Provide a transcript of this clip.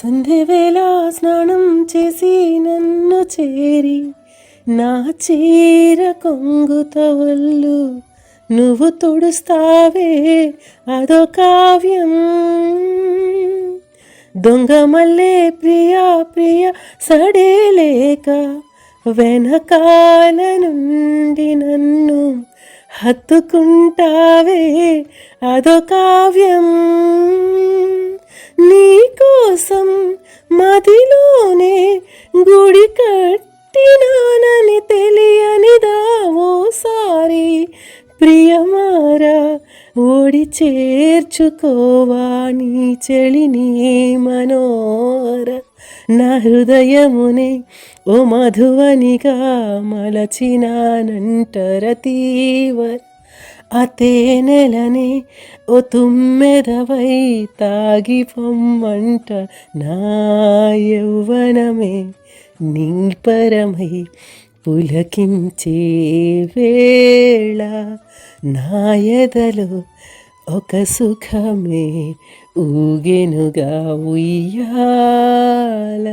సంధ్యవేళ స్నానం చేసి నన్ను చేరి నా చీర కొంగుత ఒళ్ళు నువ్వు తొడుస్తావే అదో కావ్యం. దొంగ మల్లె ప్రియా ప్రియ సడేలేక వెనకాల నుండి నన్ను హత్తుకుంటావే అదో కావ్యం. నీకోసం మదిలోనే గుడి కట్టినానని తెలియనిదా ఓసారి ప్రియమారా ఓడి చేర్చుకోవా నీ చెలిని మనోర. నా హృదయమునే ఓ మధువనిగా మలచినానంటర తీవర. ఆ తేనెలనే ఓ తుమ్మెదవై తాగి పొమ్మంట నా యౌవనమే నీ పరమై పులకించే వేళ. నా ఎదలో ఒక సుఖమే ఊగెనుగా ఉయ్యాల.